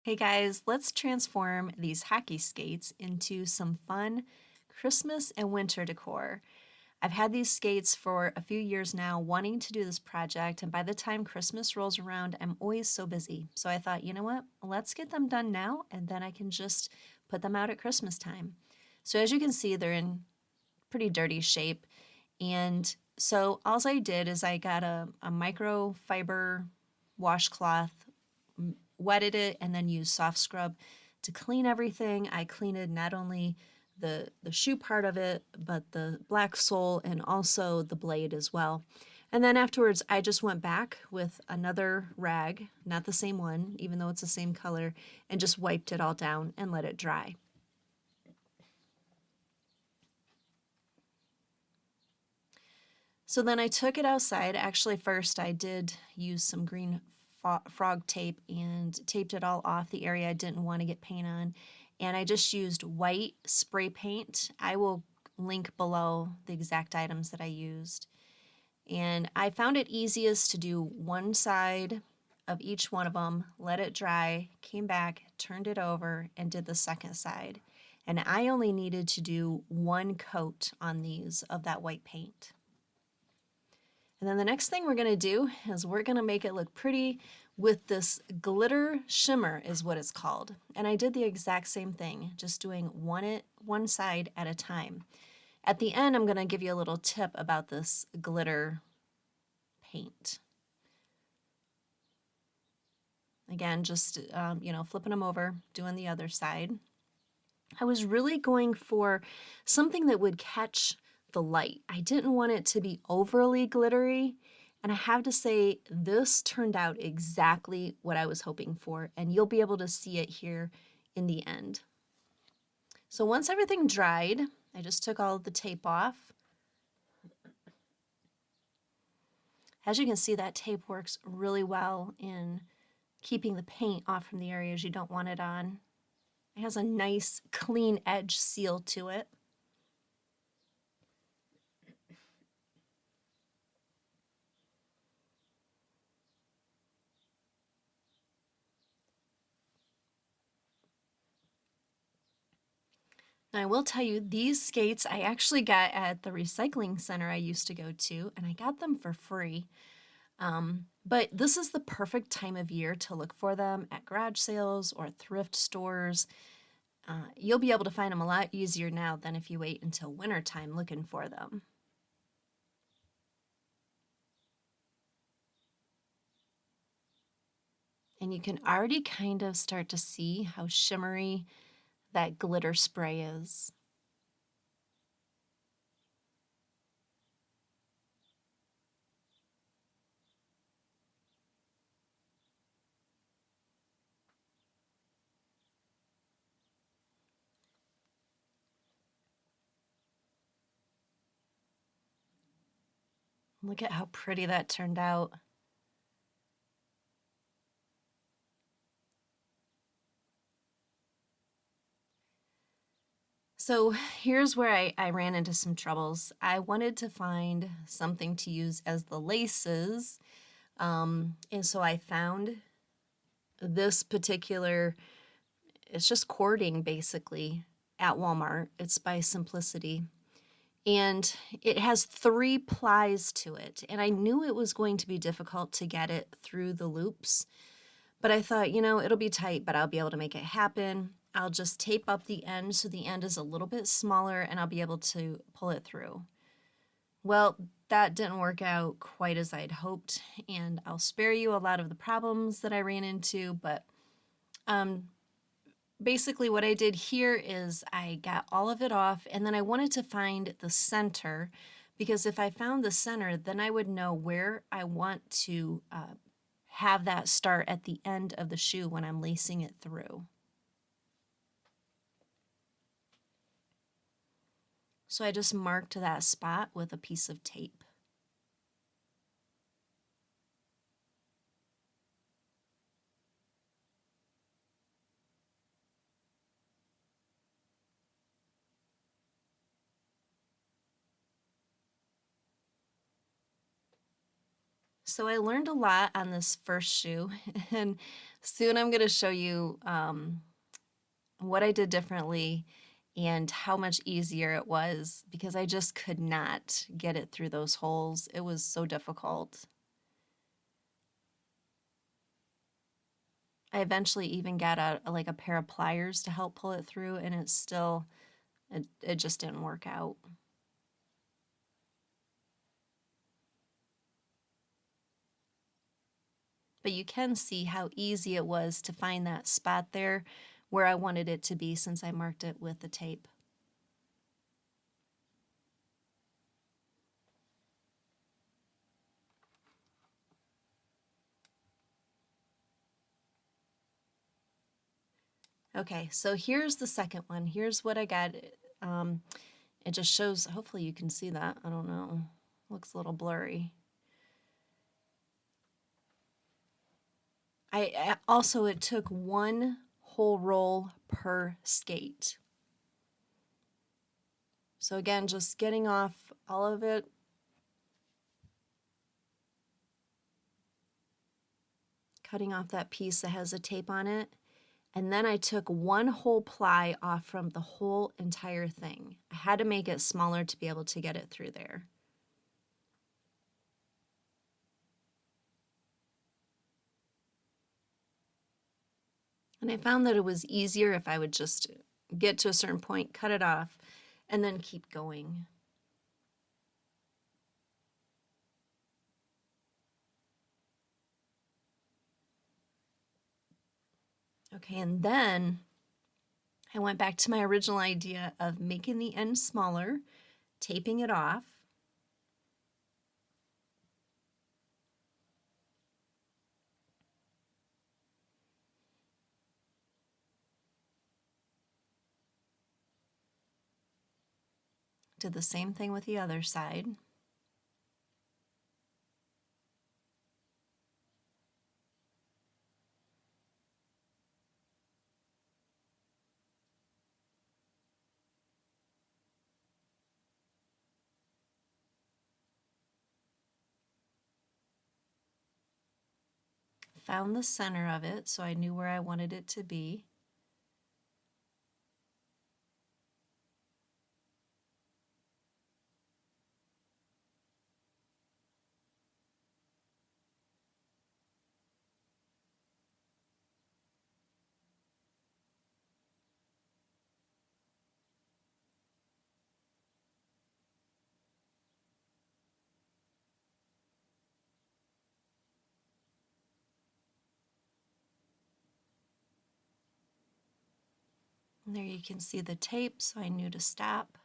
Hey guys, let's transform these hockey skates into some fun Christmas and winter decor. I've had these skates for a few years now, wanting to do this project, and by the time Christmas rolls around, I'm always so busy. So I thought, you know what? Let's get them done now, and then I can just put them out at Christmas time. So as you can see, they're in pretty dirty shape. And so all I did is I got a microfiber washcloth, wetted it, and then used soft scrub to clean everything. I cleaned not only the shoe part of it, but the black sole and also the blade as well. And then afterwards, I just went back with another rag, not the same one, even though it's the same color, and just wiped it all down and let it dry. So then I took it outside. Actually, first I did use some green frog tape and taped it all off the area I didn't want to get paint on. And I just used white spray paint. I will link below the exact items that I used. And I found it easiest to do one side of each one of them, let it dry, came back, turned it over, and did the second side. And I only needed to do one coat on these of that white paint. And then the next thing we're going to do is we're going to make it look pretty with this glitter shimmer is what it's called. And I did the exact same thing, just doing one side at a time. At the end, I'm going to give you a little tip about this glitter paint. Again, just, flipping them over, doing the other side. I was really going for something that would catch the light. I didn't want it to be overly glittery. And I have to say, this turned out exactly what I was hoping for. And you'll be able to see it here in the end. So once everything dried, I just took all of the tape off. As you can see, that tape works really well in keeping the paint off from the areas you don't want it on. It has a nice clean edge seal to it. Now, I will tell you, these skates I actually got at the recycling center I used to go to, and I got them for free. But this is the perfect time of year to look for them at garage sales or thrift stores. You'll be able to find them a lot easier now than if you wait until wintertime looking for them. And you can already kind of start to see how shimmery that glitter spray is. Look at how pretty that turned out. So here's where I ran into some troubles. I wanted to find something to use as the laces. And so I found this particular, it's just cording basically at Walmart. It's by Simplicity. And it has 3 plies to it. And I knew it was going to be difficult to get it through the loops. But I thought, it'll be tight, but I'll be able to make it happen. I'll just tape up the end so the end is a little bit smaller and I'll be able to pull it through. Well, that didn't work out quite as I'd hoped, and I'll spare you a lot of the problems that I ran into, but basically what I did here is I got all of it off, and then I wanted to find the center, because if I found the center, then I would know where I want to have that start at the end of the shoe when I'm lacing it through. So I just marked that spot with a piece of tape. So I learned a lot on this first shoe, and soon I'm going to show you what I did differently and how much easier it was because I just could not get it through those holes. It was so difficult. I eventually even got like a pair of pliers to help pull it through, and it just didn't work out. But you can see how easy it was to find that spot there where I wanted it to be since I marked it with the tape. Okay, so here's the second one. Here's what I got. It just shows, hopefully you can see that. I don't know. Looks a little blurry. Also, it took one whole roll per skate. So again, just getting off all of it. Cutting off that piece that has a tape on it. And then I took one whole ply off from the whole entire thing. I had to make it smaller to be able to get it through there. And I found that it was easier if I would just get to a certain point, cut it off, and then keep going. Okay, and then I went back to my original idea of making the end smaller, taping it off. Did the same thing with the other side. Found the center of it, so I knew where I wanted it to be. And there you can see the tape, so I knew to stop.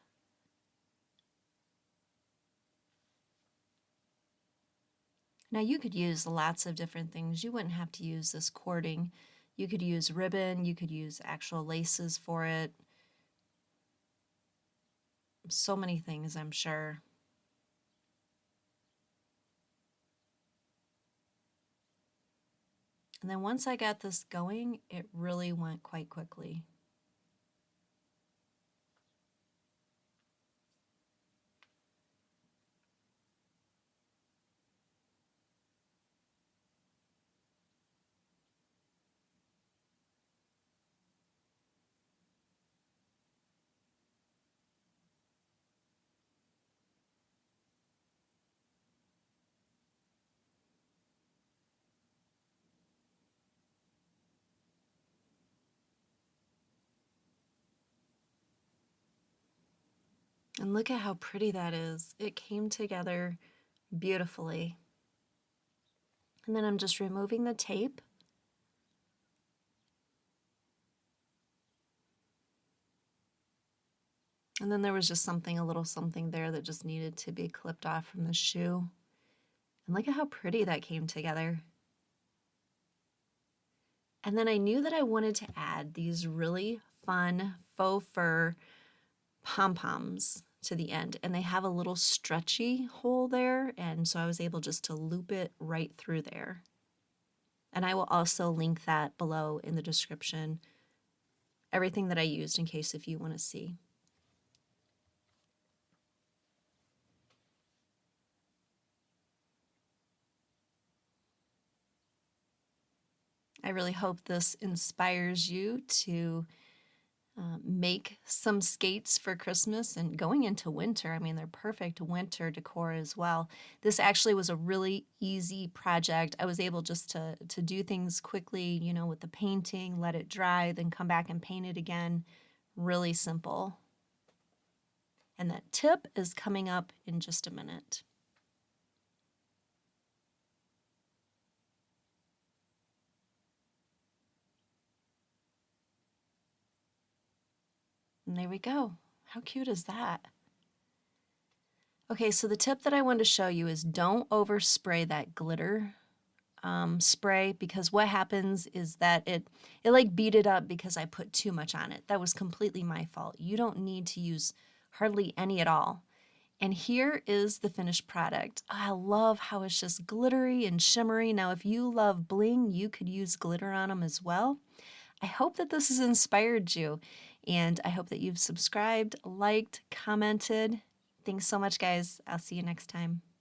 Now you could use lots of different things. You wouldn't have to use this cording. You could use ribbon, you could use actual laces for it. So many things, I'm sure. And then once I got this going, it really went quite quickly. And look at how pretty that is. It came together beautifully. And then I'm just removing the tape. And then there was just something, a little something there that just needed to be clipped off from the shoe. And look at how pretty that came together. And then I knew that I wanted to add these really fun faux fur pom-poms to the end. And they have a little stretchy hole there. And so I was able just to loop it right through there. And I will also link that below in the description, everything that I used in case if you want to see. I really hope this inspires you to make some skates for Christmas and going into winter. I mean, they're perfect winter decor as well. This actually was a really easy project. I was able just to do things quickly, you know, with the painting, let it dry, then come back and paint it again. Really simple. And that tip is coming up in just a minute. And there we go. How cute is that? Okay, so the tip that I wanted to show you is don't overspray that glitter spray, because what happens is that it like beat it up because I put too much on it. That was completely my fault. You don't need to use hardly any at all. And here is the finished product. I love how it's just glittery and shimmery. Now, if you love bling, you could use glitter on them as well. I hope that this has inspired you, and I hope that you've subscribed, liked, commented. Thanks so much, guys. I'll see you next time.